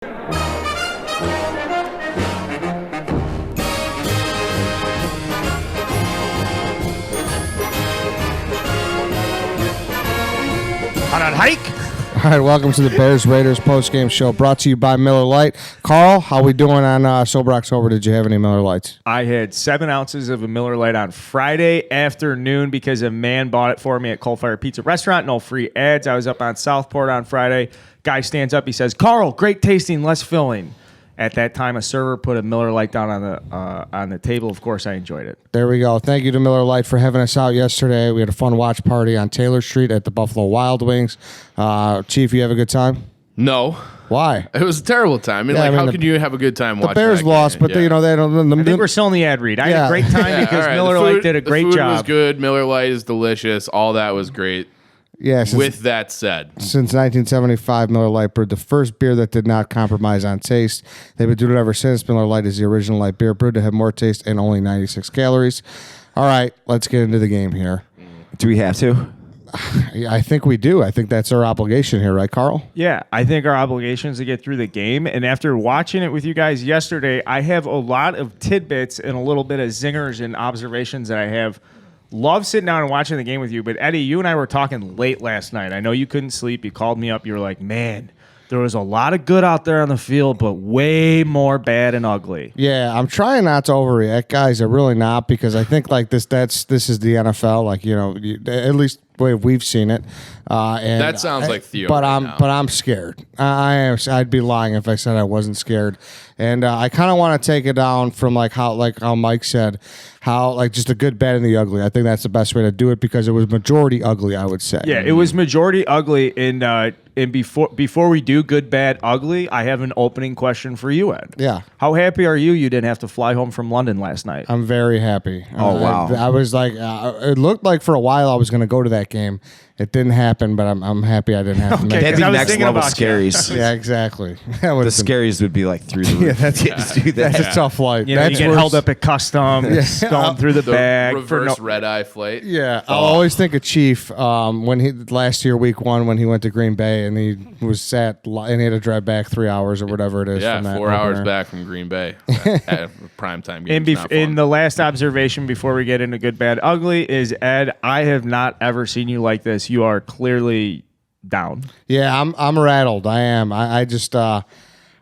On hike. All right, welcome to the Bears-Raiders post-game show brought to you by Miller Lite. Carl, how we doing on Sober October? Did you have any Miller Lites? I had 7 ounces of a Miller Lite on Friday afternoon because a man bought it for me at Coal Fire Pizza Restaurant. No free ads. I was up on Southport on Friday. Guy stands up. He says, "Carl, great tasting, less filling." At that time, a server put a Miller Lite down on the table. Of course, I enjoyed it. There we go. Thank you to Miller Lite for having us out yesterday. We had a fun watch party on Taylor Street at the Buffalo Wild Wings. Chief, you have a good time? No. Why? It was a terrible time. How can you have a good time watching the Bears lost, but they don't. I think we're still in the ad read. I had a great time because Miller Lite did a great job. The food was good. Miller Lite is delicious. All that was great. Yeah. With that said, since 1975, Miller Lite brewed the first beer that did not compromise on taste. They've been doing it ever since. Miller Lite is the original light beer brewed to have more taste and only 96 calories. All right, let's get into the game here. Do we have to? I think we do. I think that's our obligation here, right, Carl? Yeah, I think our obligation is to get through the game. And after watching it with you guys yesterday, I have a lot of tidbits and a little bit of zingers and observations that I have. Love sitting down and watching the game with you. But, Eddie, you and I were talking late last night. I know you couldn't sleep. You called me up. You were like, man, there was a lot of good out there on the field, but way more bad and ugly. Yeah, I'm trying not to overreact, guys. I'm really not, because I think like this is the NFL. Like, at least the way we've seen it. And that sounds like Theo. But I'm scared. I'd be lying if I said I wasn't scared. And I kind of want to take it down from how Mike said, how just a good, bad, and the ugly. I think that's the best way to do it because it was majority ugly, I would say. Yeah, it was majority ugly. And before we do good, bad, ugly, I have an opening question for you, Ed. Yeah. How happy are you didn't have to fly home from London last night? I'm very happy. Oh, wow. I was like, it looked like for a while I was going to go to that game. It didn't happen, but I'm happy I didn't have to make That'd it. be I was next thinking level about you. scaries. Yeah, exactly. The scaries would be like through the roof. That's a tough flight. You That's get worse. held up at customs, going through the bag. reverse red-eye flight. Yeah, I'll always think of Chief when he last year week 1 when he went to Green Bay and he was sat and he had to drive back 3 hours or whatever it is. Yeah, from that 4 hours opener. back from Green Bay at a primetime game. And the last observation before we get into good, bad, ugly is, Ed, I have not ever seen you like this. You are clearly down. Yeah, I'm rattled. I am. I just I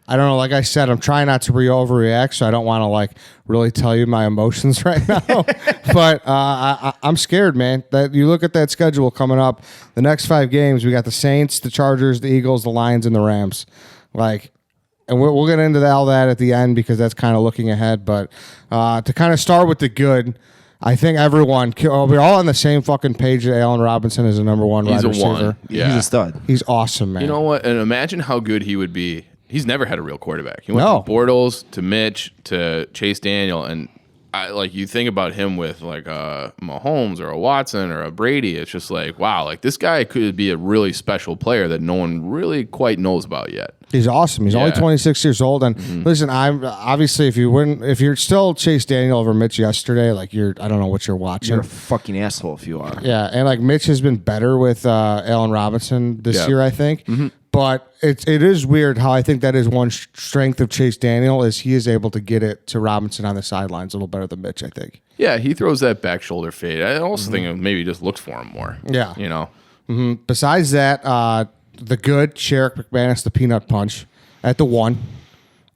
don't know. Like I said, I'm trying not to overreact, so I don't want to really tell you my emotions right now. But I'm scared, man. That you look at that schedule coming up, the next 5 games, we got the Saints, the Chargers, the Eagles, the Lions, and the Rams. And we'll get into all that at the end because that's kind of looking ahead. But to kind of start with the good, I think everyone, we're all on the same fucking page that Allen Robinson is the number 1 wide receiver. He's a 1. Yeah. He's a stud. He's awesome, man. You know what? And imagine how good he would be. He's never had a real quarterback. He went No. from Bortles to Mitch to Chase Daniel, and you think about him with Mahomes or a Watson or a Brady. It's just wow, this guy could be a really special player that no one really quite knows about yet. He's awesome. He's only 26 years old. And listen, I'm obviously if you're still Chase Daniel over Mitch yesterday, I don't know what you're watching. You're a fucking asshole if you are. Yeah, and Mitch has been better with Allen Robinson this year, I think. Mm-hmm. But it is weird how I think that is one strength of Chase Daniel is he is able to get it to Robinson on the sidelines a little better than Mitch, I think. Yeah, he throws that back shoulder fade. I also think maybe he just looks for him more. Yeah. Mm-hmm. Besides that, the good, Sherrick McManus, the peanut punch at the 1.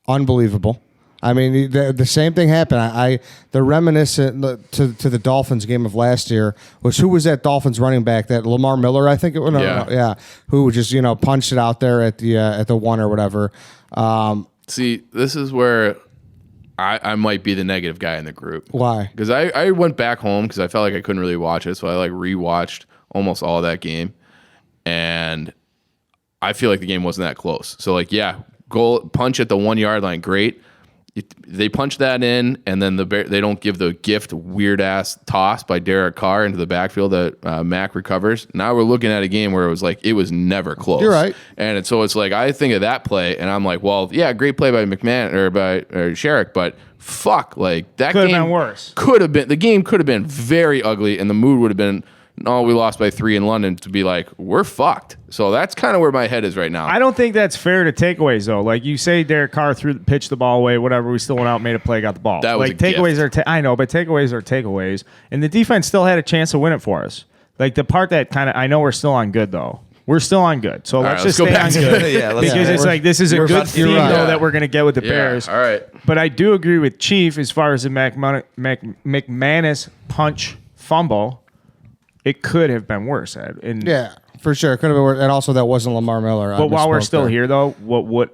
Unbelievable. I mean, the same thing happened. The reminiscent to the Dolphins game of last year was who was that Dolphins running back? That Lamar Miller, I think it was. Yeah, who just punched it out there at the 1 or whatever. See, this is where I might be the negative guy in the group. Why? Because I went back home because I felt like I couldn't really watch it, so I rewatched almost all of that game, and I feel like the game wasn't that close. So goal punch at the 1 yard line, great. They punch that in, and then they don't give the gift weird ass toss by Derek Carr into the backfield that Mack recovers. Now we're looking at a game where it was never close. You're right, and it's I think of that play, and I'm like, well, yeah, great play by McMahon or by Sherrick, but fuck, that Could have game been worse. The game could have been very ugly, and the mood would have been no, we lost by 3 in London, to be like, we're fucked. So that's kind of where my head is right now. I don't think that's fair to takeaways, though. Like you say, Derek Carr pitched the ball away, whatever. We still went out, made a play, got the ball. That was like a takeaways gift. I know, but takeaways are takeaways. And the defense still had a chance to win it for us. Like the part that kind of, I know we're still on good, though. We're still on good. So let's right, just let's stay go on back to good. it. Yeah, because it's like, this is a good theme, though, that we're going to get with the Bears. All right. But I do agree with Chief as far as the McManus punch fumble. It could have been worse. And Yeah, for sure. It could have been worse. And also, that wasn't Lamar Miller. But while we're still here, though,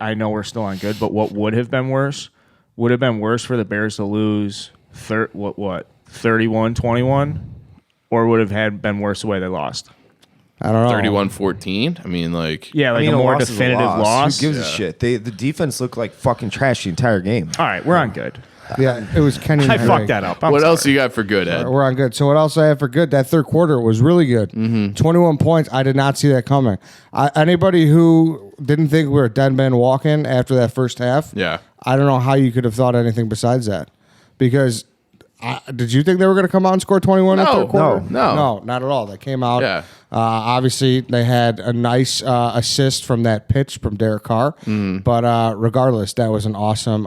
I know we're still on good, but what would have been worse for the Bears to lose 31-21, or would have been worse the way they lost? I don't know. 31-14. I mean, like, Yeah, like I mean, a more loss is definitive loss. Who gives a shit? The defense looked like fucking trash the entire game. All right, we're on good. Yeah, it was Kenny. I Drake. fucked that up. I'm what sorry. else you got for good, Ed? We're on good. So what else I have for good? That third quarter was really good. 21 points. I did not see that coming. Anybody who didn't think we were dead men walking after that first half, Yeah. I don't know how you could have thought anything besides that. Because did you think they were going to come out and score 21 in the third quarter? No. Not at all. They came out. Yeah. Obviously, they had a nice assist from that pitch from Derek Carr. But regardless, that was an awesome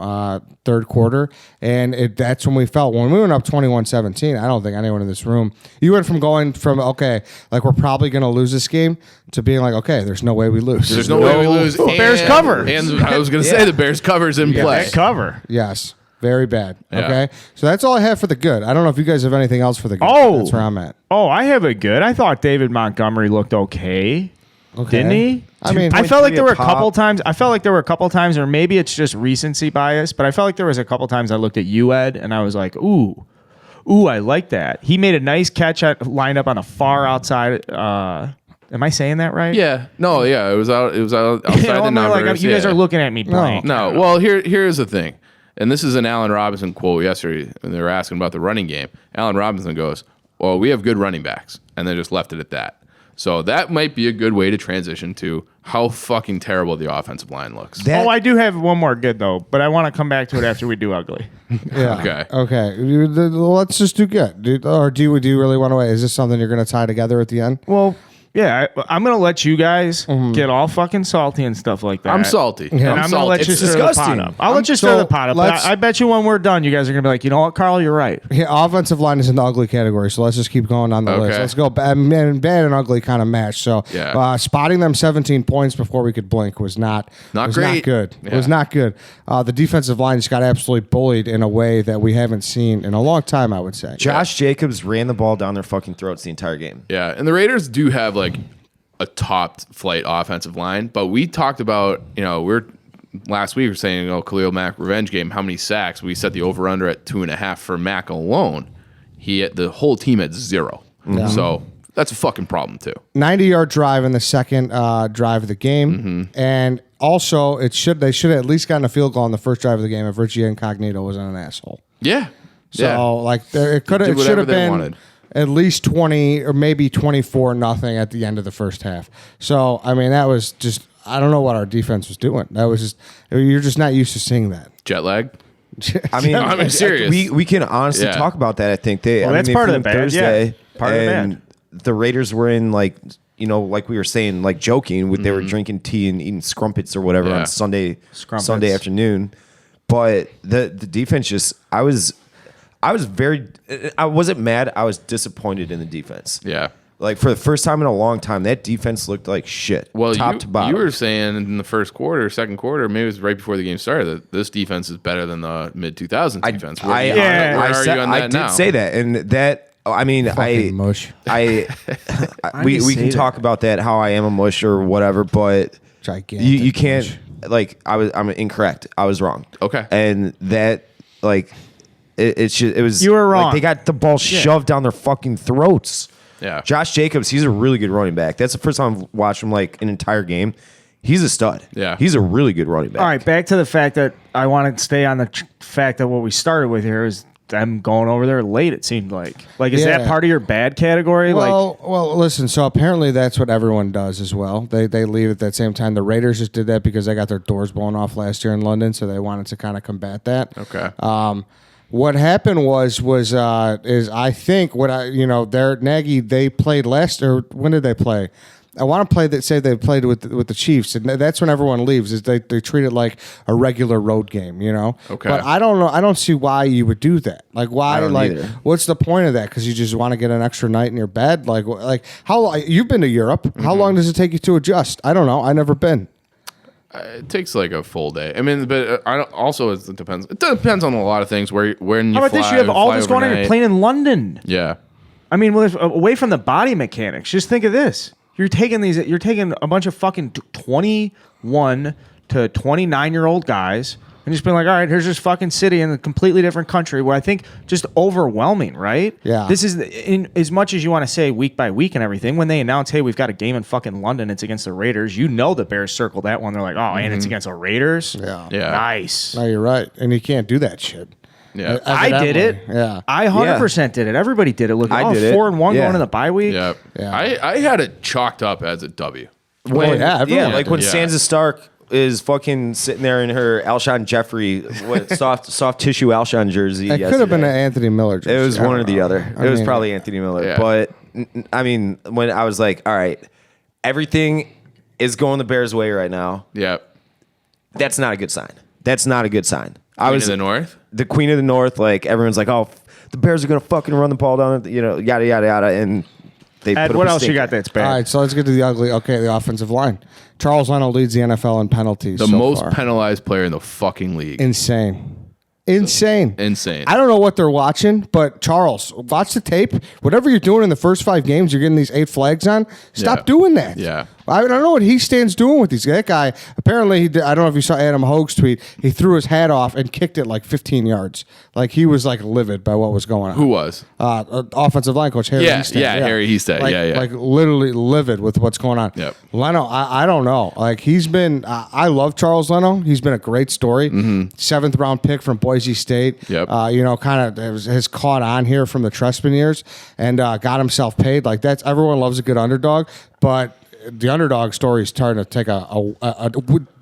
third quarter. And that's when we felt. When we went up 21-17, I don't think anyone in this room, you went from going from, okay, like we're probably going to lose this game, to being like, okay, there's no way we lose. There's no way we lose. Bears cover. And I was going to say the Bears covers in play. That cover. Yes. Very bad. Yeah. Okay. So that's all I have for the good. I don't know if you guys have anything else for the good. Oh. That's where I'm at. Oh, I have a good. I thought David Montgomery looked okay. Didn't he? I mean, I felt like there were a 2.3 couple times. I felt like there were a couple times, or maybe it's just recency bias, but I felt like there was a couple times I looked at you, Ed, and I was like, ooh, I like that. He made a nice catch lined up on the far outside. Am I saying that right? Yeah. No, yeah. It was outside You know, the I'm numbers. like, you guys are looking at me blank. No. Well, here's the thing. And this is an Allen Robinson quote yesterday, and they were asking about the running game. Allen Robinson goes, well, we have good running backs, and they just left it at that. So that might be a good way to transition to how fucking terrible the offensive line looks. I do have one more good, though, but I want to come back to it after we do ugly. Yeah. Okay. Let's just do good. Or do you really want to wait? Is this something you're going to tie together at the end? Well, yeah, I'm going to let you guys get all fucking salty and stuff like that. I'm salty. And I'm going to let you It's stir the pot disgusting. up. I'll let you stir the pot up. But let's- I bet you when we're done, you guys are going to be like, you know what, Carl, you're right. Yeah, offensive line is in the ugly category, so let's just keep going on the list. Okay. Let's go bad and ugly kind of match. So Yeah. spotting them 17 points before we could blink was not great. good. Yeah. It was not good. The defensive line just got absolutely bullied in a way that we haven't seen in a long time, I would say. Josh Jacobs ran the ball down their fucking throats the entire game. Yeah, and the Raiders do have like a top flight offensive line, but we talked about, last week we were saying, Khalil Mack revenge game, how many sacks? We set the over under at 2.5 for Mack alone. The whole team at 0. So that's a fucking problem too. 90-yard drive in the second drive of the game, and also they should have at least gotten a field goal on the first drive of the game if Richie Incognito wasn't an asshole. Yeah. So it should whatever have they been wanted. at least 20 or maybe 24-0 at the end of the first half. So I mean that was just, I don't know what our defense was doing. That was just, you're just not used to seeing that. Jet lag. I mean, I'm serious. We can honestly Yeah. talk about that. I think that's part of the bad. Thursday, Yeah, part of the bad. The Raiders were in like we were saying, like joking with they were drinking tea and eating scrumpets or whatever Yeah. on Sunday Scrumpets. afternoon. But the defense just, I wasn't mad. I was disappointed in the defense. Yeah. Like for the first time in a long time, that defense looked like shit. Well, top to bottom. you were saying in the first quarter, second quarter, maybe it was right before the game started, that this defense is better than the mid-2000s defense. Where are you on that did now? say that, and that. I mean, Fucking mush. we can talk about that, how I am a mush or whatever, but Gigantic you can't mush. like I'm incorrect. I was wrong. Okay. And that like it was You were wrong. Like, they got the ball shoved down their fucking throats. Yeah. Josh Jacobs, he's a really good running back. That's the first time I've watched him like an entire game. He's a stud. Yeah. He's a really good running back. All right, back to the fact that I want to stay on the fact that what we started with here is them going over there late, it seemed like. Like, is that Yeah. part of your bad category? Well, listen. So apparently that's what everyone does as well. They leave at that same time. The Raiders just did that because they got their doors blown off last year in London, so they wanted to kind of combat that. Okay. What happened was I think their Nagy, they played last, or when did they play? I want to play that. Say they played with the Chiefs, and that's when everyone leaves. Is they treat it like a regular road game, Okay. But I don't know. I don't see why you would do that. Like why? I don't Like either. what's the point of that? Because you just want to get an extra night in your bed. Like how you've been to Europe? Mm-hmm. How long does it take you to adjust? I don't know. I never been. It takes like a full day. I mean, but I don't, also it depends. It depends on a lot of things. When you How about fly, this? You have all fly this going on. You're overnight. playing in London. Yeah. I mean, away from the body mechanics, just think of this. You're taking a bunch of fucking 21 to 29-year-old guys and just being like, all right, here's this fucking city in a completely different country where I think just overwhelming, right? Yeah. This is, as much as you want to say week by week and everything, when they announce, hey, we've got a game in fucking London, it's against the Raiders, the Bears circled that one. They're like, oh, and it's against the Raiders? Yeah. Yeah. Nice. No, you're right, and you can't do that shit. Yeah. I did it. Yeah. I 100% did it. Everybody did it. Look, I did it. 4-1 Yeah. going in the bye week. Yeah. Yeah. I had it chalked up as a W. When, yeah, everyone like did. when Yeah. Sansa Stark is fucking sitting there in her Alshon Jeffrey soft tissue Alshon jersey. It could have been an yesterday. Anthony Miller jersey. It was I one or don't the know. other. I It was mean, probably Anthony Miller. Yeah. But I mean, when I was like, all right, everything is going the Bears' way right now. Yeah. That's not a good sign. That's not a good sign. I Queen was of the North. the Queen of the North. Like everyone's like, oh, the Bears are gonna fucking run the ball down. Yada yada yada. And they Ed, put up what a else you stinker. got that's bad? All right, so let's get to the ugly. Okay, the offensive line. Charles Leno leads the NFL in penalties. The so most far. penalized player in the fucking league. Insane. Insane. Insane. I don't know what they're watching, but Charles, watch the tape. Whatever you're doing in the first 5 games, you're getting these 8 flags on. Stop Yeah. doing that. Yeah. I don't know what he stands doing with these. That guy, apparently, he did, I don't know if you saw Adam Hogue's tweet. He threw his hat off and kicked it like 15 yards. Like he was like livid by what was going on. Who was? Offensive line coach Harry Yeah, Hiestand. yeah, Harry Hiestand. Like, Yeah. Like literally livid with what's going on. Yep. Leno, I don't know. Like he's been, I love Charles Leno. He's been a great story. 7th round pick from Boise State. Yep. Kind of has caught on here from the Trestman years and got himself paid. Like that's everyone loves a good underdog, but the underdog story is starting to take a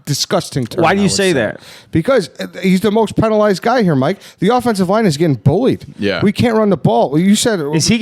disgusting turn. Why do I you would say that? Because he's the most penalized guy here, Mike. The offensive line is getting bullied. Yeah. We can't run the ball. Well, you said Is he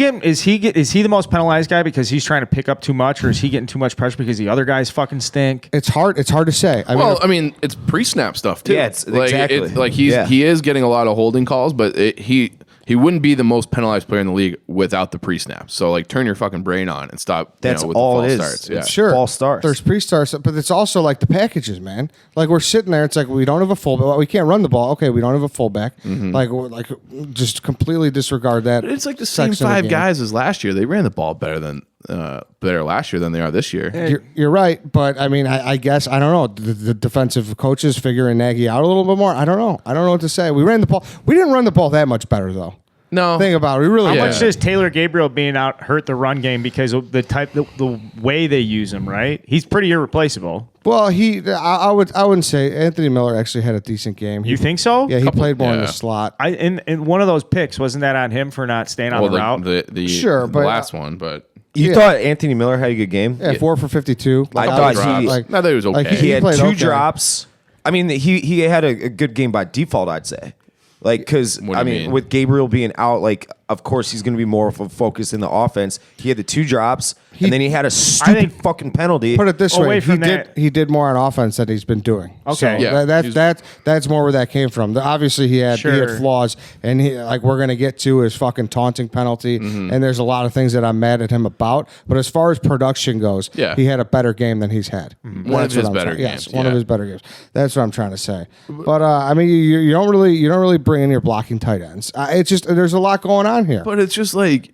the most penalized guy because he's trying to pick up too much, or is he getting too much pressure because the other guys fucking stink? it's hard to say. I mean, it's pre-snap stuff too. Yeah, it's- like, exactly. Like Yeah. he is getting a lot of holding calls, but he wouldn't be the most penalized player in the league without the pre-snap. So like, turn your fucking brain on and stop. That's with all the it false is. starts. Yeah. It's Sure. false starts. There's pre-starts, but it's also like the packages, man. Like we're sitting there, it's like we don't have a fullback. We can't run the ball. Okay, we don't have a fullback. Like just completely disregard that. But it's like the same section of the 5 game. guys as last year. They ran the ball better last year than they are this year. You're right, but I mean, I guess I don't know. The defensive coaches figuring Nagy out a little bit more. I don't know. I don't know what to say. We ran the ball. We didn't run the ball that much better though. No, Think about it. We really How Yeah. much does Taylor Gabriel being out hurt the run game because of the way they use him? Right, he's pretty irreplaceable. Well, I wouldn't say Anthony Miller actually had a decent game. You think so? Yeah, he played more in yeah. the slot. In one of those picks, wasn't that on him for not staying on well, the route? the Sure, the but- last one, but You Yeah. thought Anthony Miller had a good game? Yeah, 4 for 52. I Like, thought was- he- I thought he was okay. He had played 2 okay. drops. I mean, he had a good game by default, I'd say. Like, because, What do I you mean, mean? with Gabriel being out, like, of course he's going to be more of a focus in the offense. He had the 2 drops, and then he had a stupid fucking penalty. Put it this Away way, from that- he did more on offense than he's been doing. Okay. So Yeah. that's more where that came from. Obviously, he had Sure. flaws, and like we're gonna get to his fucking taunting penalty, and there's a lot of things that I'm mad at him about. But as far as production goes, Yeah. he had a better game than he's had. One of That's what his I'm better trying- Yes, games, one of yeah. his better games. That's what I'm trying to say. But I mean, you don't really bring in your blocking tight ends. It's just there's a lot going on here. But it's just like,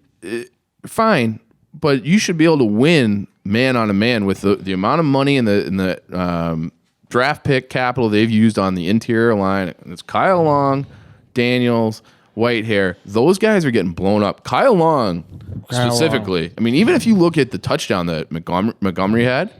fine, but you should be able to win man on a man with the amount of money and the draft pick capital they've used on the interior line. It's Kyle Long, Daniels, Whitehair. Those guys are getting blown up. Kyle Long specifically. I mean, even if you look at the touchdown that Montgomery had,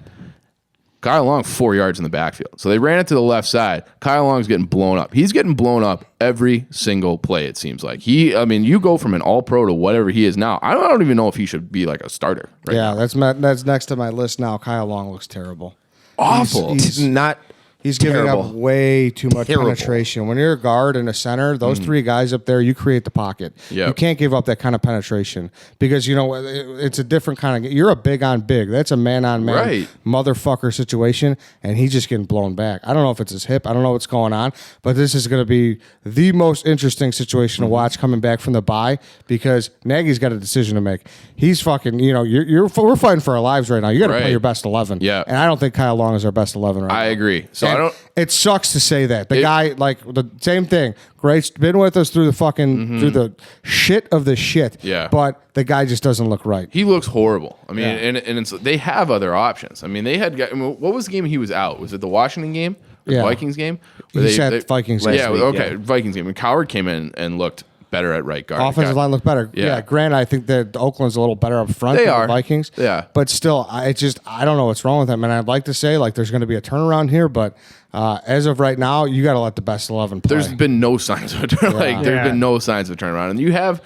Kyle Long 4 yards in the backfield. So they ran it to the left side. Kyle Long's getting blown up. He's getting blown up every single play, it seems like. You go from an all-pro to whatever he is now. I don't even know if he should be like a starter. Right Yeah, now. that's next to my list now. Kyle Long looks terrible. Awful. He's not He's giving Terrible. up way too much Terrible. penetration. When you're a guard and a center, those three guys up there, you create the pocket. Yep. You can't give up that kind of penetration because, it's a different kind of – you're a big on big. That's a man-on-man Right. motherfucker situation, and he's just getting blown back. I don't know if it's his hip. I don't know what's going on, but this is going to be the most interesting situation to watch coming back from the bye because Nagy's got a decision to make. He's fucking – we're fighting for our lives right now. You got to Right. play your best 11. Yeah. And I don't think Kyle Long is our best 11 right now. I agree. So I And don't. It sucks to say that the guy, like the same thing. Great, been with us through the fucking through the shit of the shit. Yeah. But the guy just doesn't look right. He looks horrible. I mean, Yeah. and it's, they have other options. I mean, they had. What was the game he was out? Was it the Washington game? The Yeah. Vikings game? He said Vikings game. Yeah. week, Okay. yeah. Vikings game. And Coward came in and looked better at right guard. Offensive line looked better. Yeah. Yeah. Granted, I think that Oakland's a little better up front They than are. the Vikings. Yeah. But still, I don't know what's wrong with them. And I'd like to say like there's going to be a turnaround here, but as of right now, you got to let the best 11 play. There's been no signs of a turnaround. There's Yeah. been no signs of a turnaround, and you have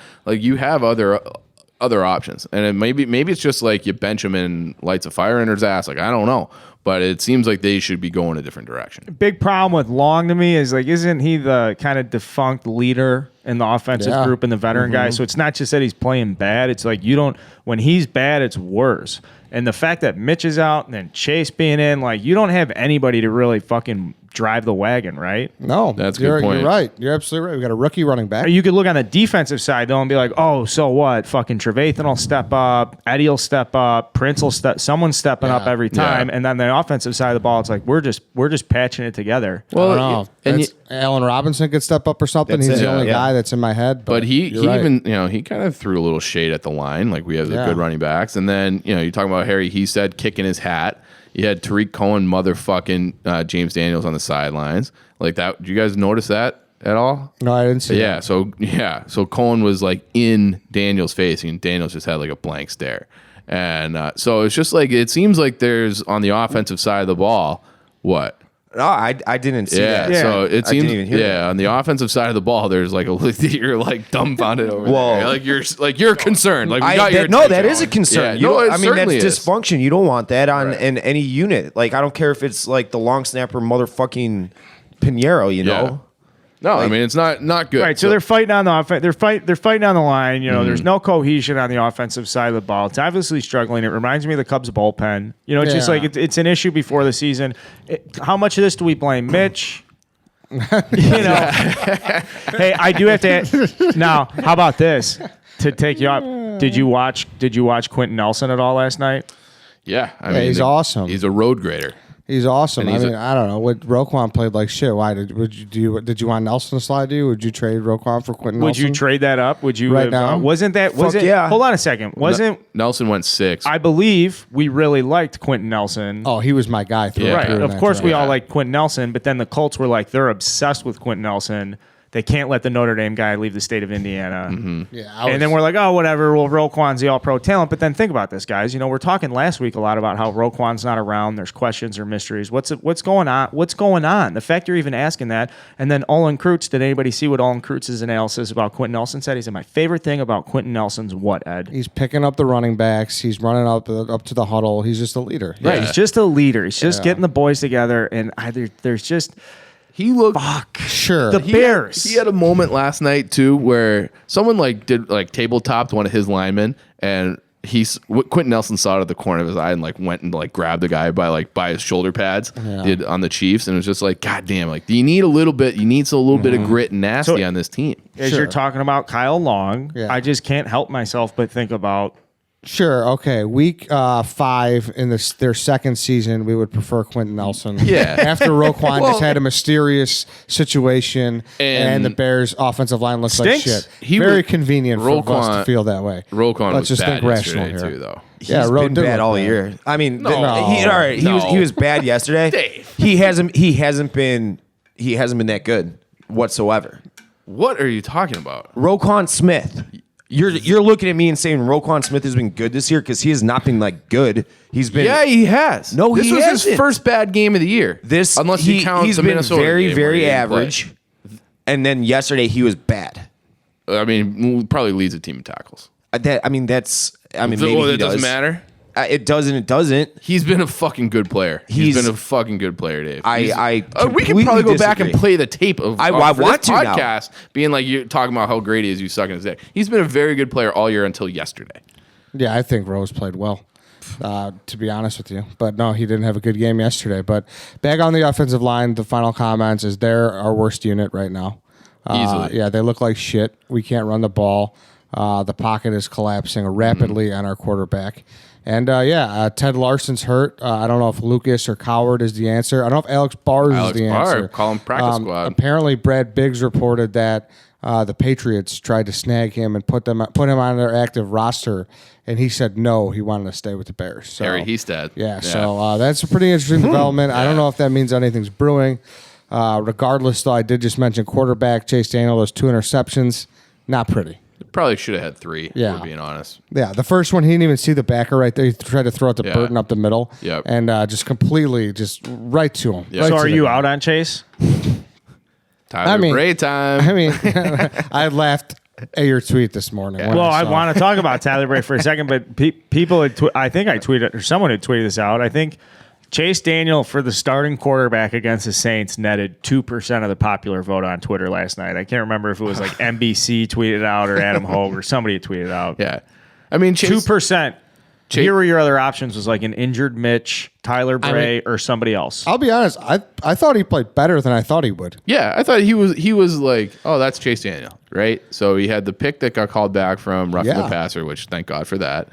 other options, and maybe it's just like you bench him and lights a fire under his ass. Like I don't know, but it seems like they should be going a different direction. Big problem with Long to me is like, isn't he the kind of defunct leader in the offensive Yeah. group and the veteran guy? So it's not just that he's playing bad. It's like when he's bad, it's worse. And the fact that Mitch is out and then Chase being in, like you don't have anybody to really fucking drive the wagon, right? No, That's a good point. You're right. You're absolutely right. We got a rookie running back. You could look on the defensive side though and be like, oh, so what? Fucking Trevathan will step up, Eddie will step up, Prince will someone's stepping up every time. Yeah. And then the offensive side of the ball, it's like we're just patching it together. I don't know. and That's- Allen Robinson could step up or something. That's He's it, the only yeah. guy that's in my head. But he you're right. even he kind of threw a little shade at the line. Like we have the Yeah. good running backs, and then you're talking about Harry. He said kicking his hat. You had Tariq Cohen motherfucking James Daniels on the sidelines like that. Did you guys notice that at all? No, I didn't see that. So Cohen was like in Daniels' face, and Daniels just had like a blank stare, and so it's just like it seems like there's on the offensive side of the ball what. No, I didn't see that. So it I seems didn't even hear that. on the offensive side of the ball, there's like you're like dumbfounded over Whoa. there. You're concerned. Like we got your that attention is a on. concern. Yeah, You don't- it I mean, that's certainly is. dysfunction. You don't want that on Right. in any unit. Like I don't care if it's like the long snapper motherfucking Pinheiro. You know. No, I mean it's not good. Right, so they're fighting on the offense. They're fighting on the line. There's no cohesion on the offensive side of the ball. It's obviously struggling. It reminds me of the Cubs bullpen. It's just Yeah. like it's an issue before the season. How much of this do we blame Mitch? Hey, I do have to. Now, how about this? To take you up, did you watch Quentin Nelson at all last night? Yeah, I mean he's awesome. He's a road grader. He's awesome. And he's I don't know. What Roquan played like shit. Why did you want Nelson to slide to you? Would you trade Roquan for Quentin Would Nelson? you trade that up? Would you? Right have, now? wasn't that? Was Fuck it? yeah. Hold on a second. Wasn't Nelson went 6. I believe we really liked Quentin Nelson? Oh, he was my guy. Through Yeah. and Right. through in Of that course, we draft. all like Quentin Nelson, but then the Colts were like, they're obsessed with Quentin Nelson. They can't let the Notre Dame guy leave the state of Indiana. Yeah, And then we're like, oh, whatever. Well, Roquan's the all-pro talent. But then think about this, guys. We're talking last week a lot about how Roquan's not around. There's questions or mysteries. What's going on? What's going on? The fact you're even asking that. And then Olin Kreutz, did anybody see what Olin Kreutz's analysis about Quentin Nelson said? He said, my favorite thing about Quentin Nelson's what, Ed? he's picking up the running backs. He's running up to the huddle. He's just a leader. Right. Yeah. He's just a leader. He's just getting the boys together. And there's just He looked. Sure. the Bears. He had a moment last night too where someone did tabletopped one of his linemen, and Quentin Nelson saw it at the corner of his eye and went and grabbed the guy by his shoulder pads. Did on the Chiefs, and it was just like, God damn! Do you need a little bit? You need a little bit of grit and nasty on this team. As Sure. you're talking about Kyle Long, Yeah. I just can't help myself but think about Sure. Okay. Week 5 in their second season, we would prefer Quentin Nelson. Yeah. After Roquan Well- just had a mysterious situation and the Bears' offensive line looks like Stinks. shit. Very convenient for us Roquan- to feel that way. Roquan Let's was just bad think rational yesterday here. too, though. He's Yeah, been did bad look all bad. year. I mean, No. all right. No. He was bad yesterday. Dave. He hasn't been that good whatsoever. What are you talking about? Roquan Smith. You're looking at me and saying Roquan Smith has been good this year because he has not been good. He's been Yeah, he has. No, this he was hasn't. his first bad game of the year. unless you count he's the been Minnesota very game where he very didn't play. average. And then yesterday he was bad. I mean, probably leads the team in tackles. Maybe Well, he it doesn't does. matter. it doesn't. It doesn't. He's been a fucking good player. He's been a fucking good player, Dave. We can completely probably go back disagree. and play the tape of I for want this to now. podcast, being like you talking about how great he is. You sucking his dick. He's been a very good player all year until yesterday. Yeah, I think Rose played well, to be honest with you. But no, he didn't have a good game yesterday. But back on the offensive line, the final comments is they're our worst unit right now. Easily. Yeah, they look like shit. We can't run the ball. The pocket is collapsing rapidly on our quarterback. And, Ted Larson's hurt. I don't know if Lucas or Coward is the answer. I don't know if Alex Barr is the answer. Call him practice squad. Apparently, Brad Biggs reported that the Patriots tried to snag him and put him on their active roster, and he said no, he wanted to stay with the Bears. So, Harry Hestead. Yeah, so that's a pretty interesting development. I don't know if that means anything's brewing. Regardless, though, I did just mention quarterback Chase Daniel, those 2 interceptions, not pretty. Probably should have had 3, Yeah. if we're being honest. Yeah, the first one, he didn't even see the backer right there. He tried to throw it to Yeah. Burton up the middle. Yep. And just completely, just right to him. Yeah. Right So to are the you guy. out on Chase? Tyler Bray time. I mean, I laughed at your tweet this morning. when Well, I saw it. want to talk about Tyler Bray for a second, but people had I think I tweeted, or someone had tweeted this out. I think Chase Daniel for the starting quarterback against the Saints netted 2% of the popular vote on Twitter last night. I can't remember if it was like NBC tweeted out or Adam Hogue or somebody had tweeted out. Yeah. I mean, Chase, 2%. Here were your other options was like an injured Mitch, Tyler Bray, or somebody else. I'll be honest. I thought he played better than I thought he would. Yeah, I thought he was like, oh, that's Chase Daniel, right? So he had the pick that got called back from roughing the Yeah. passer, which thank God for that.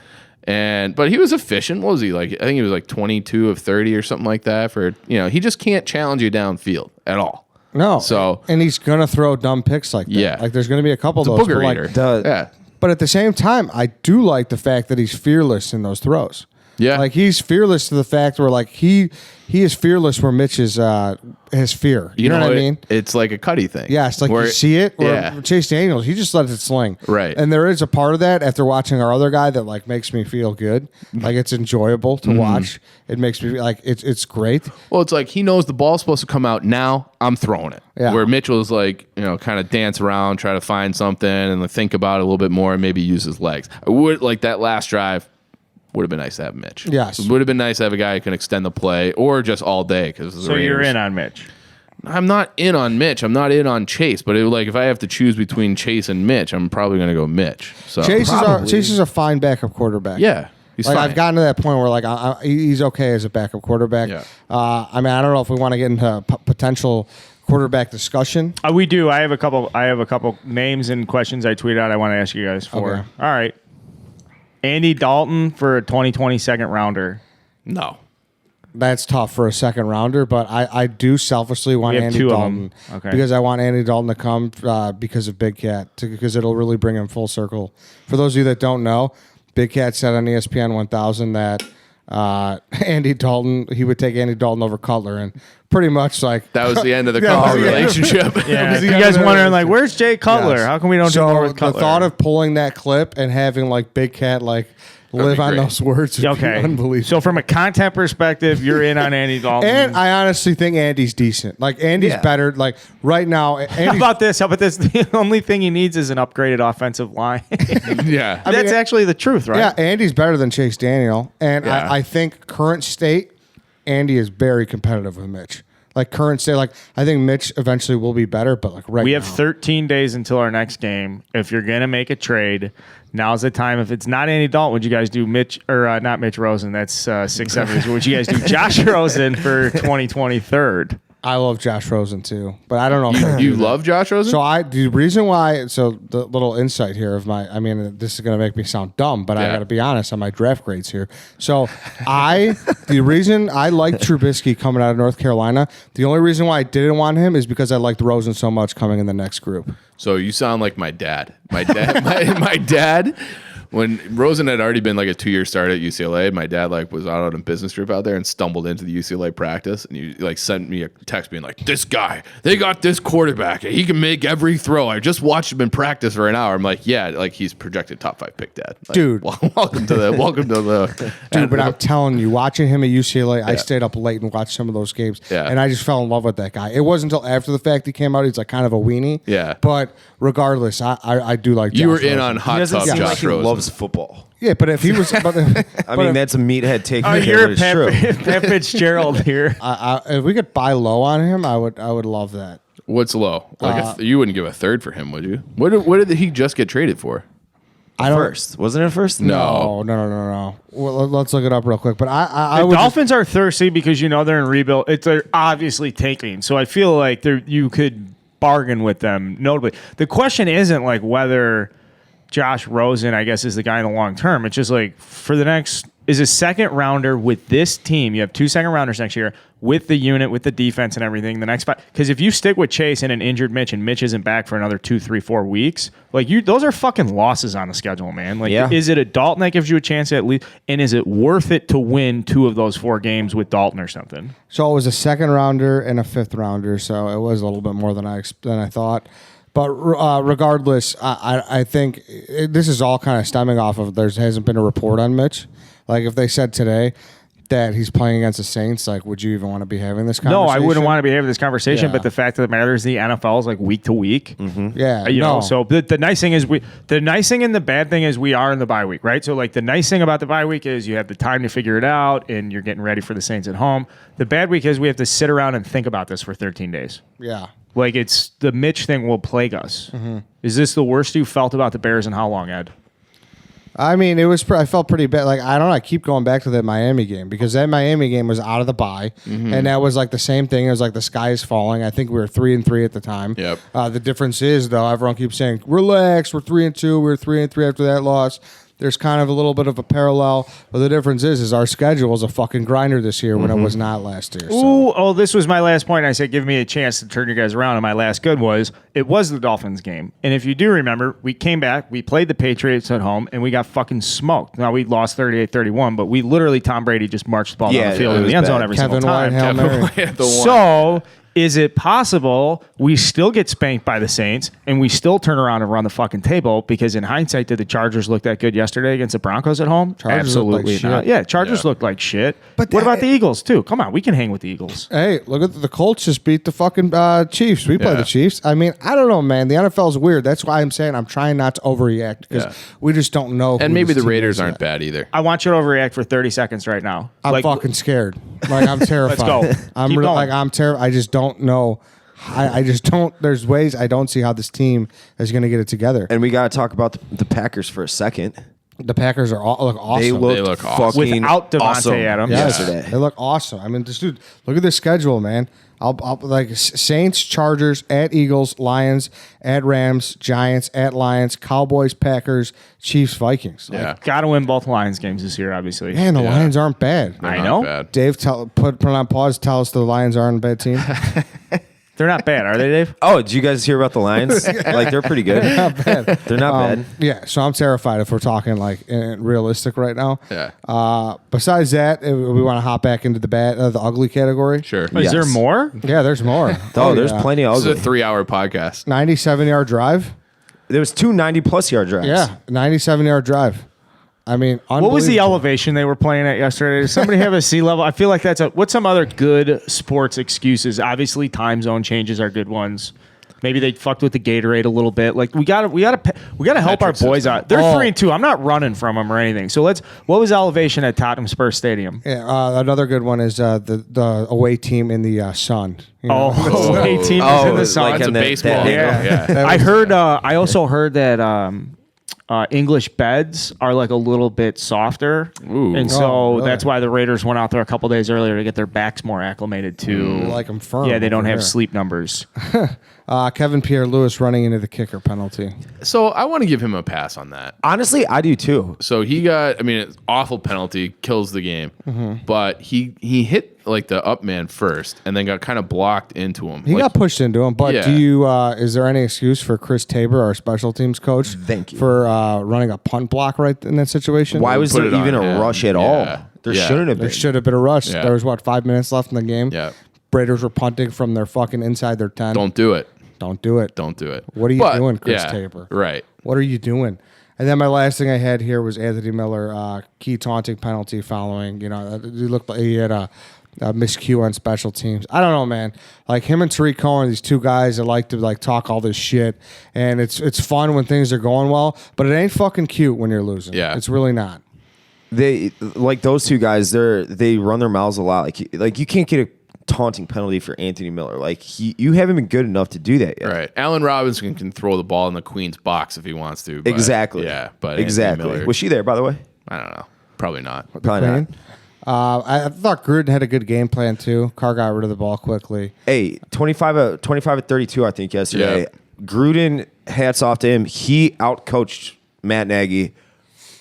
But he was efficient. What was he like? I think he was like 22 of 30 or something like that. He just can't challenge you downfield at all. No. So- and he's gonna throw dumb picks like that. Yeah. Like there's gonna be a couple of It's a those. booger but, eater. Yeah. But at the same time, I do like the fact that he's fearless in those throws. Yeah. Like he's fearless to the fact where like he is fearless where Mitch is his fear. You know what I mean? It's like a Cuddy thing. Yes, like where- you see it. Or Yeah. Chase Daniels, he just lets it sling. Right. And there is a part of that after watching our other guy that like makes me feel good. Like it's enjoyable to watch. It makes me feel like it's great. Well, it's like he knows the ball's supposed to come out now. I'm throwing it. Yeah. Where Mitchell's like, kind of dance around, try to find something, and then think about it a little bit more, and maybe use his legs. I would like that last drive. Would have been nice to have Mitch. Yes. It would have been nice to have a guy who can extend the play, or just all day. So you're in on Mitch. I'm not in on Mitch. I'm not in on Chase. But if I have to choose between Chase and Mitch, I'm probably going to go Mitch. So Chase is a fine backup quarterback. yeah, he's Like fine. I've gotten to that point where like he's okay as a backup quarterback. Yeah. I mean, I don't know if we want to get into potential quarterback discussion. We do. I have a couple names and questions I tweeted out I want to ask you guys for. Okay. All right. Andy Dalton for a 2020 second rounder. No. That's tough for a second rounder, but I do selfishly want We have Andy two of Dalton them. Okay. because I want Andy Dalton to come because of Big Cat because it'll really bring him full circle. For those of you that don't know, Big Cat said on ESPN 1000 that Andy Dalton, he would take Andy Dalton over Cutler, and pretty much like That was the end of the Yeah, call that was the end. relationship. Yeah. was You the guys other- wondering like, where's Jay Cutler? Yes. How come we don't do so more with the Cutler? thought of pulling that clip and having like Big Cat like live be on great. those words would Okay. be unbelievable. So from a content perspective, you're in on Andy Dalton. And I honestly think Andy's decent. Like Andy's Yeah. better. Like right now, How Andy's, about this? The only thing he needs is an upgraded offensive line. Yeah. That's actually the truth, right? yeah, Andy's better than Chase Daniel, and Yeah. I think current state, Andy is very competitive with Mitch. Like current state, like I think Mitch eventually will be better, but like right We have now, 13 days until our next game. If you're going to make a trade, now's the time. If it's not Andy Dalton, would you guys do Mitch or not Mitch Rosen? That's 6-7. Would you guys do Josh Rosen for 2023? I love Josh Rosen too, but I don't know. If I can You do that. love Josh Rosen? So the reason why, so the little insight here of my, I mean, this is going to make me sound dumb, but I Yeah. got to be honest on my draft grades here. So the reason I liked Trubisky coming out of North Carolina, the only reason why I didn't want him is because I liked Rosen so much coming in the next group. So you sound like my dad. My dad, when Rosen had already been like a 2-year start at UCLA, my dad like was out on a business trip out there and stumbled into the UCLA practice, and he like sent me a text being like, "This guy, they got this quarterback, and he can make every throw. I just watched him in practice for an hour." I'm like, "Yeah, like he's projected top 5 pick, Dad." Like, Dude. welcome to the Dude, but I'm telling you, watching him at UCLA, I stayed up late and watched some of those games, Yeah. and I just fell in love with that guy. It wasn't until after the fact he came out, he's like kind of a weenie. Yeah. But regardless, I do like you Josh were in Rosen. on He hot doesn't tub seem Josh like he Rosen. loves loves football. Yeah, but if he was, I mean, that's a meathead take. Oh, right there, you're but it's true. Pat Fitzgerald here. if we could buy low on him, I would love that. What's low? Like you wouldn't give a third for him, would you? What did he just get traded for? First, wasn't it first? No. Well, let's look it up real quick. But I The would Dolphins are thirsty because they're in rebuild. They're obviously tanking, so I feel like you could bargain with them. Notably, the question isn't like whether Josh Rosen, I guess, is the guy in the long term. It's just like for the next is a second rounder with this team. You have 2 second rounders next year with the unit, with the defense and everything. The next spot, because if you stick with Chase and an injured Mitch, and Mitch isn't back for another 2, 3, 4 weeks, like those are fucking losses on the schedule, man. Like, is it a Dalton that gives you a chance at least, and is it worth it to win 2 of those 4 games with Dalton or something? So it was a second rounder and a 5th rounder, so it was a little bit more than I thought. But regardless, I think this is all kind of stemming off of there hasn't been a report on Mitch. Like if they said today that he's playing against the Saints, like would you even want to be having this conversation? No, I wouldn't want to be having this conversation. Yeah. But the fact of the matter is, the NFL is like week to week. Mm-hmm. Yeah, you know. So the nice thing is the nice thing and the bad thing is we are in the bye week, right? So like the nice thing about the bye week is you have the time to figure it out and you're getting ready for the Saints at home. The bad week is we have to sit around and think about this for 13 days. Yeah. Like it's the Mitch thing will plague us. Mm-hmm. Is this the worst you felt about the Bears and how long, Ed? I mean, I felt pretty bad. Like, I don't know. I keep going back to that Miami game because that Miami game was out of the bye. Mm-hmm. And that was like the same thing. It was like the sky is falling. I think we were 3-3 at the time. Yep. The difference is, though, everyone keeps saying, relax, we're 3-2. We were 3-3 after that loss. There's kind of a little bit of a parallel. But the difference is our schedule is a fucking grinder this year when it was not last year. So. This was my last point. I said, give me a chance to turn you guys around. And my last good was the Dolphins game. And if you do remember, we came back, we played the Patriots at home, and we got fucking smoked. Now, we lost 38-31, but we literally, Tom Brady just marched the ball down the field in the end zone every single time. So is it possible we still get spanked by the Saints and we still turn around and run the fucking table? Because in hindsight, did the Chargers look that good yesterday against the Broncos at home? Chargers Absolutely not. Shit. Yeah, Chargers looked like shit. But what about the Eagles, too? Come on, we can hang with the Eagles. Hey, look at the Colts just beat the fucking Chiefs. We play the Chiefs. I mean, I don't know, man. The NFL is weird. That's why I'm saying I'm trying not to overreact because we just don't know. And maybe the Raiders aren't bad either. I want you to overreact for 30 seconds right now. I'm fucking scared. Like, I'm terrified. Let's go. I'm really, like, I'm terrified. I just don't know. I just don't. There's ways I don't see how this team is going to get it together. And we got to talk about the Packers for a second. The Packers look awesome. They look awesome. fucking Without Devontae awesome Adams yesterday. They look awesome. I mean, dude, look at this schedule, man. I'll like Saints, Chargers, at Eagles, Lions, at Rams, Giants, at Lions, Cowboys, Packers, Chiefs, Vikings. Yeah. Got to win both Lions games this year, obviously. Man, the Lions aren't bad. They're I not know. bad. Dave, put on pause. Tell us the Lions aren't a bad team. They're not bad, are they, Dave? Oh, did you guys hear about the Lions? Like, they're pretty good. Not bad. They're not bad. Yeah, so I'm terrified if we're talking like realistic right now. Yeah. Besides that, we want to hop back into the ugly category. Sure. Is there more? Yeah, there's more. There's plenty of This is ugly. a 3-hour podcast. 97-yard drive. There was 2 90-plus yard drives. Yeah, 97-yard drive. I mean, What was the unbelievable. elevation they were playing at yesterday? Does somebody have a sea level? I feel like what's some other good sports excuses? Obviously, time zone changes are good ones. Maybe they fucked with the Gatorade a little bit. Like we gotta help our boys system. out. They're 3-2. I'm not running from them or anything. So what was elevation at Tottenham Spurs Stadium? Yeah, another good one is the away team in the sun. You know? Away team is in the sun. like That's a in the- baseball. that- Yeah. I heard. I also heard that English beds are like a little bit softer, and so really? that's why the Raiders went out there a couple days earlier to get their backs more acclimated to. Like them firm. Yeah, they don't over have there. sleep numbers. Kevin Pierre-Louis running into the kicker penalty. So I want to give him a pass on that. Honestly, I do too. So he got, it's awful penalty, kills the game. But he hit like the up man first and then got kind of blocked into him. He got pushed into him, but Yeah. is there any excuse for Chris Tabor, our special teams coach, Thank you. for running a punt block right in that situation? Why was put there it on even a him. rush at Yeah. all? There Yeah. shouldn't have There been. should have been a rush. Yeah. There was 5 minutes left in the game. Yeah. Raiders were punting from their fucking inside their 10. Don't do it. Don't do it. Don't do it. What are you doing, Chris Tabor? Right. What are you doing? And then my last thing I had here was Anthony Miller, key taunting penalty following. He looked like he had miscue on special teams. I don't know, man. Like him and Tariq Cohen, these two guys that like to like talk all this shit, and it's fun when things are going well, but it ain't fucking cute when you're losing. Yeah. It's really not. They like those two guys. They run their mouths a lot. Like you can't get a taunting penalty for Anthony Miller. Like you haven't been good enough to do that yet. Right. Allen Robinson can throw the ball in the Queen's box if he wants to. But Exactly. Yeah, but exactly. Anthony Miller, Was she there, by the way? I don't know. Probably not. Probably not. I thought Gruden had a good game plan too. Carr got rid of the ball quickly. Hey, 25 of 32, I think, yesterday. Yeah. Gruden, hats off to him. He outcoached Matt Nagy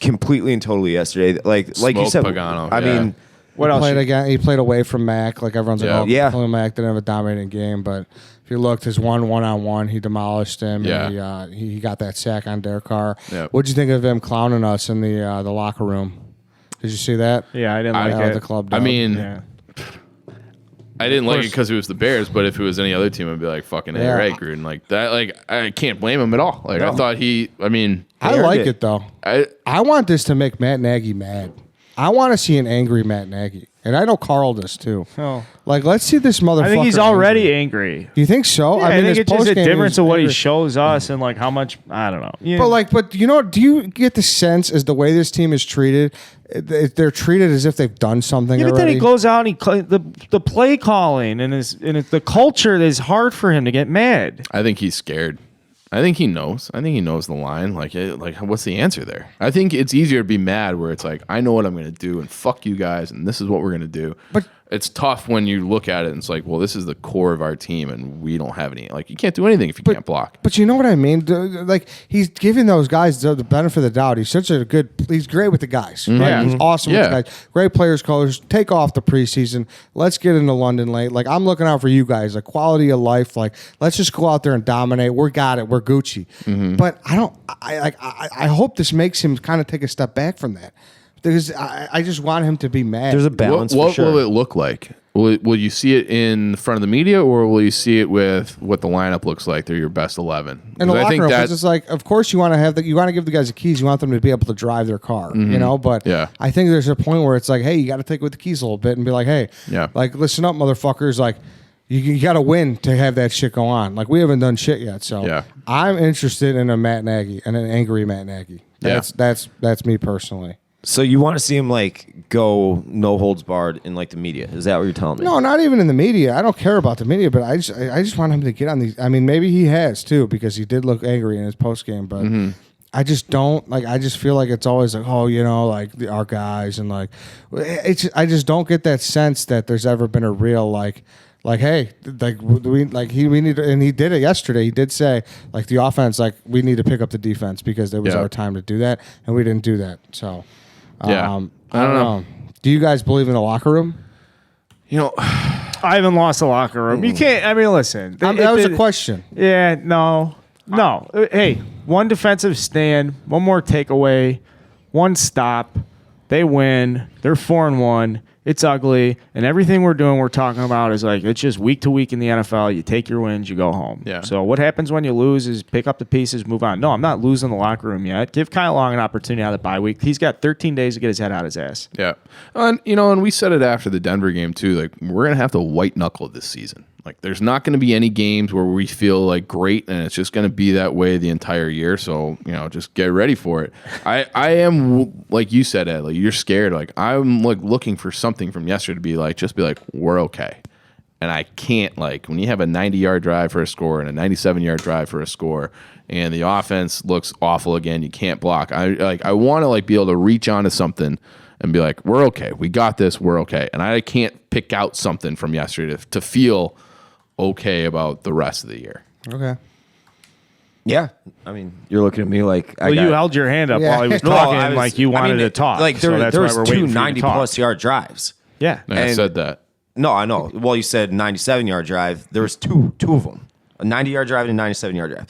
completely and totally yesterday. Like you Smoked said, Pagano, I yeah. mean, What else? He played away from Mac. Like everyone's like, Yeah. oh, Yeah. Khalil Mack didn't have a dominating game, but if you looked, his one-on-one, he demolished him. Yeah. And he got that sack on Derek Carr. Yeah. What'd you think of him clowning us in the locker room? Did you see that? Yeah, I didn't like Yeah, it. the club. I dog. mean, Yeah. I didn't like it because it was the Bears, but if it was any other team, I'd be like, fucking Yeah. right, Gruden. Like that, like I can't blame him at all. Like I thought I like it though. I I want this to make Matt Nagy mad. I want to see an angry Matt Nagy, and I know Carl does too. Oh. Like, let's see this motherfucker. I think he's already angry. You think so? Yeah, I think his it's just a postgame, difference of what he angry. shows us and like how much I don't know. Yeah. But you know, do you get the sense as the way this team is treated, they're treated as if they've done something yeah, but then already? he goes out and the play calling and the culture is hard for him to get mad. I think he's scared. I think he knows. I think he knows the line. Like what's the answer there? I think it's easier to be mad where it's like, I know what I'm going to do and fuck you guys and this is what we're going to do. But it's tough when you look at it and it's like, well, this is the core of our team and we don't have any. Like, you can't do anything if you can't block. But you know what I mean? Like, he's giving those guys the benefit of the doubt. He's he's great with the guys. Right? Yeah. He's awesome with the guys. Great players, coach. Take off the preseason. Let's get into London late. Like, I'm looking out for you guys. Like, quality of life. Like, let's just go out there and dominate. We got it. We're Gucci. But I hope this makes him kind of take a step back from that. Because I just want him to be mad. there's a balance What for sure. will it look like? Will you see it in front of the media or will you see it with what the lineup looks like? They're your best 11. in the 'Cause I locker think room, that 'cause it's like, of course, you want to have you want to give the guys the keys. You want them to be able to drive their car, you know. But Yeah. I think there's a point where it's like, hey, you got to take with the keys a little bit and be like, hey, Yeah. like listen up, motherfuckers. Like, you got to win to have that shit go on. Like, we haven't done shit yet, so Yeah. I'm interested in a Matt Nagy and an angry Matt Nagy. That's me personally. So you want to see him like go no holds barred in like the media? Is that what you're telling me? No, not even in the media. I don't care about the media, but I just want him to get on these. I mean, maybe he has too because he did look angry in his post game, but I just don't like. I just feel like it's always like, oh, you know, like our guys and like it's. I just don't get that sense that there's ever been a real like hey, like we need to, and he did it yesterday. He did say like the offense, like we need to pick up the defense because it was our time to do that, and we didn't do that. So. Yeah. I don't know. Do you guys believe in the locker room? You know, I haven't lost the locker room. You can't. I mean, listen. That was a question. Yeah. No. Hey, one defensive stand, one more takeaway, one stop. They win. They're 4-1. It's ugly, and everything we're doing, we're talking about is like it's just week to week in the NFL. You take your wins, you go home. Yeah. So what happens when you lose is pick up the pieces, move on. No, I'm not losing the locker room yet. Give Kyle Long an opportunity out of the bye week. He's got 13 days to get his head out of his ass. yeah. And, and we said it after the Denver game, too. Like, we're going to have to white knuckle this season. Like, there's not going to be any games where we feel like great, and it's just going to be that way the entire year. So, just get ready for it. I am, like you said, Ed, like, you're scared. Like, I'm, like, looking for something from yesterday to be like, we're okay. And I can't, like, when you have a 90-yard drive for a score and a 97-yard drive for a score, and the offense looks awful again, you can't block. I want to, like, be able to reach onto something and be like, we're okay. We got this. We're okay. And I can't pick out something from yesterday to feel okay about the rest of the year. Okay. Yeah. I mean, you're looking at me like Well, you held your hand up Yeah. while he was No, talking, I was- like you I wanted mean, to talk. Like so that's there why was we're two waiting for you to talk. 90-plus yard drives. Yeah. And I And- said that. No, I know. Well, you said 97-yard drive. There was two of them, a 90-yard drive and a 97-yard drive.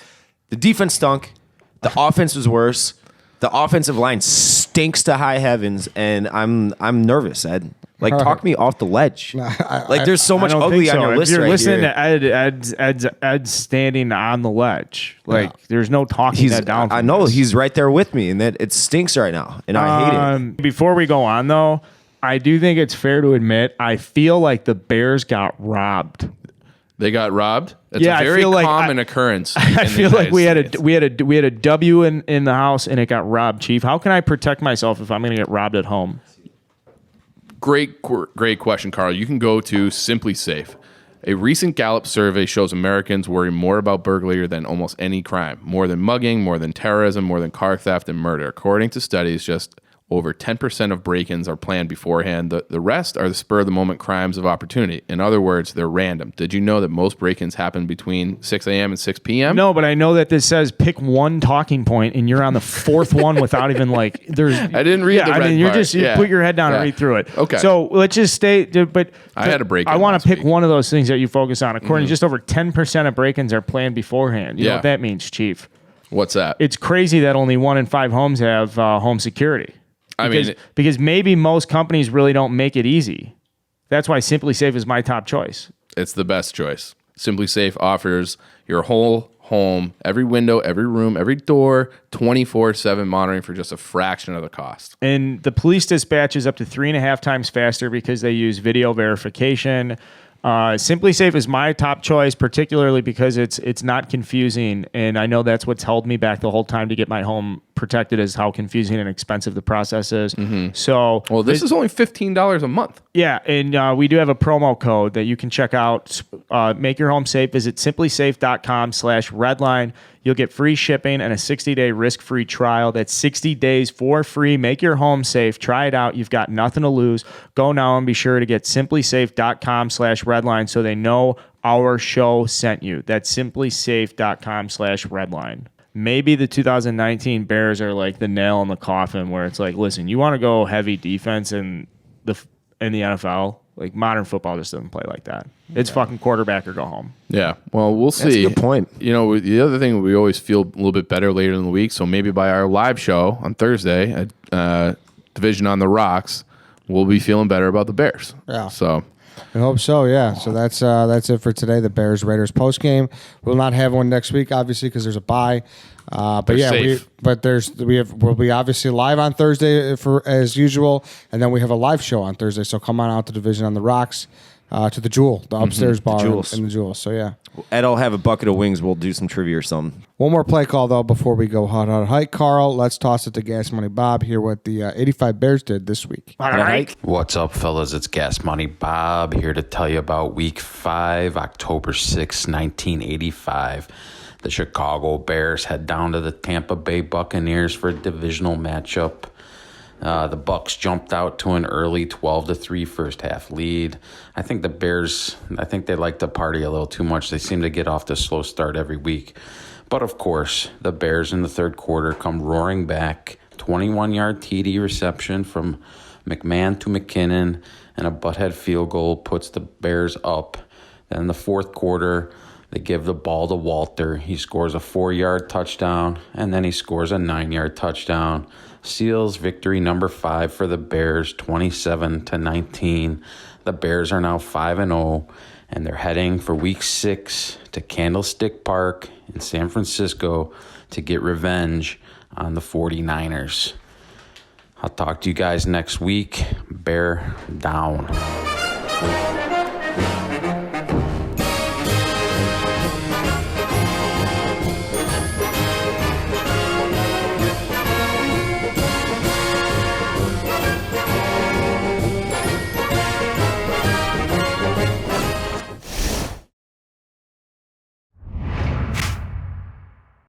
The defense stunk. The offense was worse. The offensive line stinks to high heavens, and I'm nervous, Ed. Like, talk me off the ledge. Like, there's so I much don't ugly think so. on your If list you're right listening here. to Ed's standing on the ledge. Like, there's no talking that down. I from know this. he's right there with me, and that it stinks right now, and I hate it. Before we go on, though, I do think it's fair to admit, I feel like the Bears got robbed. They got robbed. It's Yeah, a I very feel like common occurrence. I feel like we had a W in the house and it got robbed, Chief. How can I protect myself if I'm going to get robbed at home? Great question, Carl. You can go to Simply Safe. A recent Gallup survey shows Americans worry more about burglary than almost any crime, more than mugging, more than terrorism, more than car theft and murder. According to studies, just over 10% of break-ins are planned beforehand. The rest are the spur-of-the-moment crimes of opportunity. In other words, they're random. Did you know that most break-ins happen between 6 a.m. and 6 p.m.? No, but I know that this says pick one talking point, and you're on the fourth one without even like. There's. I didn't read the red you're part. just you put your head down and read through it. Okay. So let's just stay. But I had a break-in I want last to pick week. one of those things that you focus on. According to just over 10% of break-ins are planned beforehand. You know Yeah. what that means, Chief? What's that? It's crazy that only 1 in 5 homes have home security. Because maybe most companies really don't make it easy. That's why Simply Safe is my top choice. It's the best choice. Simply Safe offers your whole home, every window, every room, every door, 24/7 monitoring for just a fraction of the cost. And the police dispatch is up to 3.5 times faster because they use video verification. Simply Safe is my top choice, particularly because it's not confusing, and I know that's what's held me back the whole time to get my home protected, is how confusing and expensive the process is. So, Well, this is only $15 a month. yeah, and we do have a promo code that you can check out. Make your home safe. Visit simplysafe.com/redline. You'll get free shipping and a 60-day risk-free trial. That's 60 days for free. Make your home safe. Try it out. You've got nothing to lose. Go now and be sure to get simplysafe.com/redline so they know our show sent you. That's simplysafe.com/redline. Maybe the 2019 Bears are like the nail in the coffin where it's like, listen, you want to go heavy defense in the NFL? Like, modern football just doesn't play like that. It's fucking quarterback or go home. Yeah. Well, we'll see. That's a good point. You know, the other thing, we always feel a little bit better later in the week. So maybe by our live show on Thursday at Division on the Rocks, we'll be feeling better about the Bears. Yeah. So I hope so, yeah. So that's it for today, the Bears-Raiders postgame. We'll not have one next week, obviously, because there's a bye. But They're yeah, safe. we'll be obviously live on Thursday as usual, and then we have a live show on Thursday. So come on out to Division on the Rocks, to the Jewel, the upstairs bar Jewels. in the Jewel. So yeah. Ed will have a bucket of wings. We'll do some trivia or something. One more play call, though, before we go hot hike. Carl, let's toss it to Gas Money Bob, hear what the 85 Bears did this week. All right. What's up, fellas? It's Gas Money Bob here to tell you about Week 5, October 6, 1985. The Chicago Bears head down to the Tampa Bay Buccaneers for a divisional matchup. The Bucs jumped out to an early 12-3 first half lead. I think the Bears, they like to party a little too much. They seem to get off to a slow start every week. But of course, the Bears in the third quarter come roaring back. 21-yard TD reception from McMahon to McKinnon, and a butthead field goal puts the Bears up. Then in the fourth quarter, they give the ball to Walter. He scores a 4-yard touchdown, and then he scores a 9-yard touchdown. Seals victory number 5 for the Bears, 27-19. The Bears are now 5-0, and they're heading for Week 6 to Candlestick Park in San Francisco to get revenge on the 49ers. I'll talk to you guys next week. Bear down.